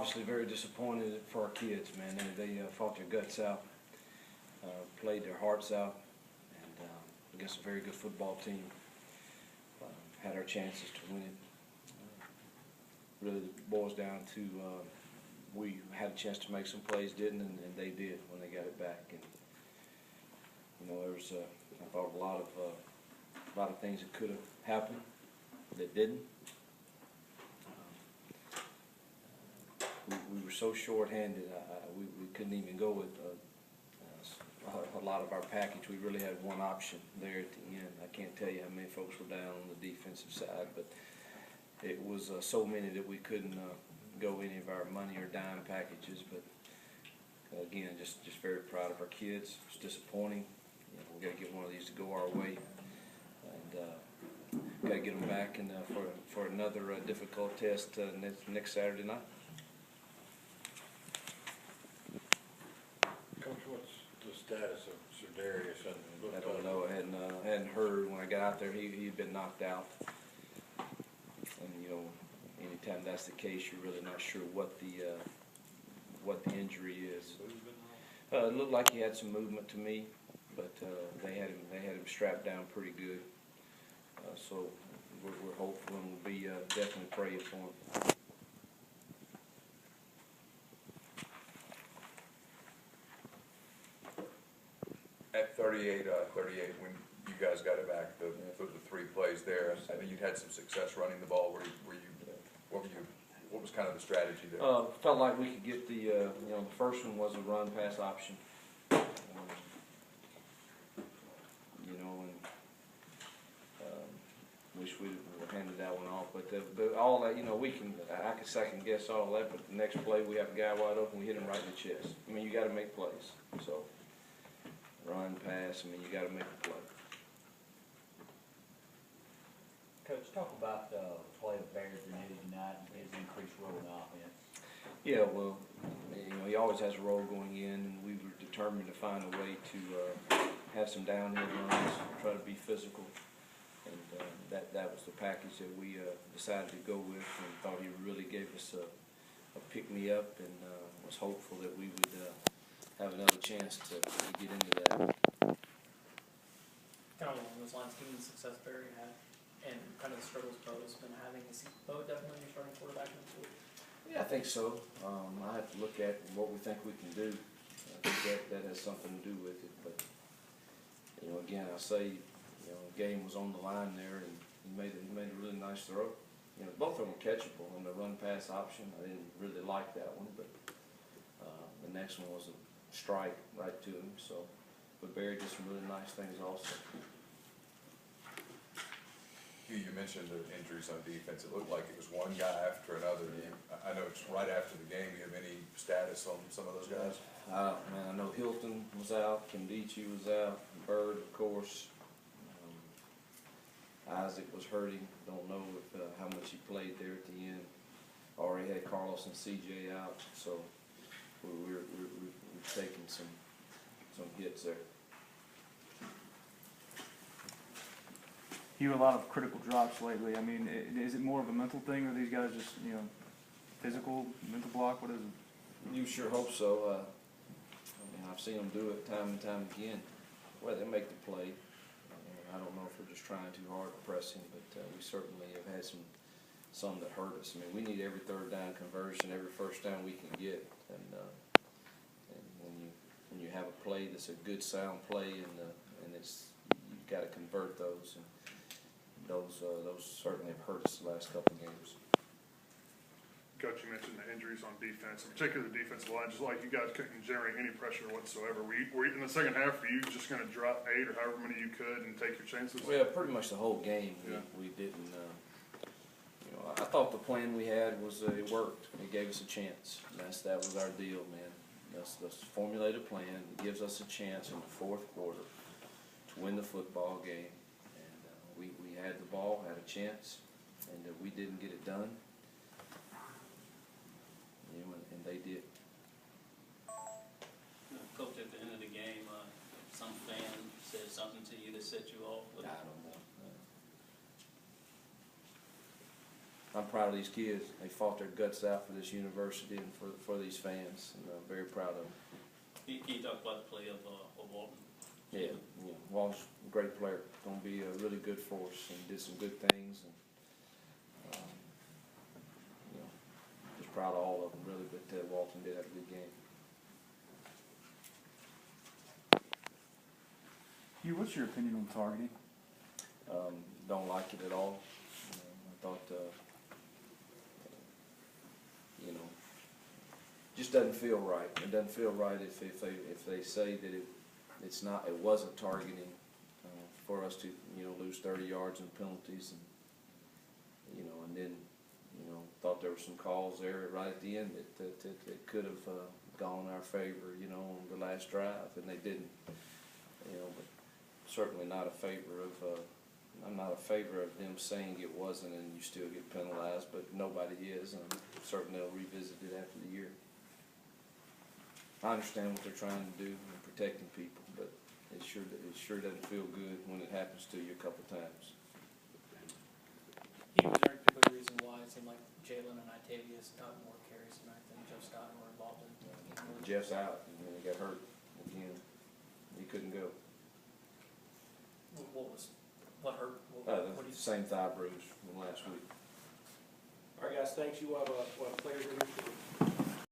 obviously very disappointed for our kids, man. They fought their guts out, played their hearts out, and against a very good football team. Had our chances to win it. Really boils down to we had a chance to make some plays, didn't, and they did when they got it back. And you know, there was I thought a lot of things that could have happened that didn't. We were so short-handed. We couldn't even go with a lot of our package. We really had one option there at the end. I can't tell you how many folks were down on the defensive side, but it was so many that we couldn't go any of our money or dime packages. But again, just very proud of our kids. It's disappointing. You know, we got to get one of these to go our way, and got to get them back and for another difficult test next Saturday night. Coach, what's the status of Serdarius? I don't know. I hadn't heard when I got out there. He'd been knocked out, and you know, anytime that's the case, you're really not sure what the injury is. It looked like he had some movement to me, but they had him strapped down pretty good. So we're hopeful, and we'll be definitely praying for him. At 38, when you guys got it back, the 3 plays there, I think you'd had some success running the ball. What was kind of the strategy there? Felt like we could get the first one was a run pass option. Wish we'd handed that one off, but all that, I could second guess all that, but the next play we have a guy wide open, we hit him right in the chest. I mean, you got to make plays. So run, pass, I mean, you got to make a play. Coach, talk about the play of Barry Graniti tonight and his increased role in the offense. Yeah, well, he always has a role going in, and we were determined to find a way to have some downhill runs, try to be physical, and that was the package that we decided to go with, and thought he really gave us a pick-me-up, and was hopeful that we would have another chance to get into that. Kind of along those lines, given the success Barry had and kind of the struggles Bo's been having, is Bo definitely your starting quarterback in the field? Yeah, I think so. I have to look at what we think we can do. I think that has something to do with it. But again, I say, the game was on the line there, and he made a really nice throw. Both of them were catchable. On the run pass option, I didn't really like that one, but the next one was a strike right to him. So, but Barry did some really nice things also. You mentioned the injuries on defense. It looked like it was one guy after another. I know it's right after the game. Do you have any status on some of those guys? Man, I know Hilton was out, Kendichi was out, Bird, of course. Isaac was hurting. Don't know how much he played there at the end. Already had Carlos and CJ out, so we're taking some hits there. You have a lot of critical drops lately. I mean, is it more of a mental thing, or are these guys just, physical, mental block? What is it? You sure hope so. I've seen them do it time and time again. Well, they make the play. I don't know if we're just trying too hard to press him, but we certainly have had some that hurt us. I mean, we need every third down conversion, every first down we can get, and when you have a play that's a good sound play, and you've got to convert those, and those certainly have hurt us the last couple of games. Coach, you mentioned the injuries on defense, in particular the defensive line, just like you guys couldn't generate any pressure whatsoever. Were you, in the second half, were you just going to drop 8 or however many you could and take your chances? Well, pretty much the whole game. Yeah. We didn't. I thought the plan we had was it worked. It gave us a chance. That was our deal, man. Let's formulate a plan that gives us a chance in the fourth quarter to win the football game. And we had the ball, had a chance, and we didn't get it done. And they did. Coach, at the end of the game, some fan said something to you that set you off. I don't know. I'm proud of these kids. They fought their guts out for this university and for these fans, and I'm very proud of them. Can you talk about the play of Walton? Yeah, Walsh, great player, gonna be a really good force and did some good things, and, you know, just proud of all of them really, but Walton did have a good game. Hugh, what's your opinion on targeting? Don't like it at all. I thought, you know, just doesn't feel right. It doesn't feel right if they say that it wasn't targeting, for us to, you know, lose 30 yards in penalties, and, you know, and then, you know, thought there were some calls there right at the end that could have gone our favor, you know, on the last drive, and they didn't, you know, but certainly not a favor of, I'm not a favor of them saying it wasn't and you still get penalized, but nobody is, and I'm certain they'll revisit it after the year. I understand what they're trying to do in protecting people, but it sure doesn't feel good when it happens to you a couple times. Was there any particular reason why it seemed like Jalen and Itavius got more carries tonight than Jeff Scott were involved in? Jeff's out, and then he got hurt again. He couldn't go. What hurt? What do you? Same thigh bruise from last week. All right, guys, thanks. You have a player release.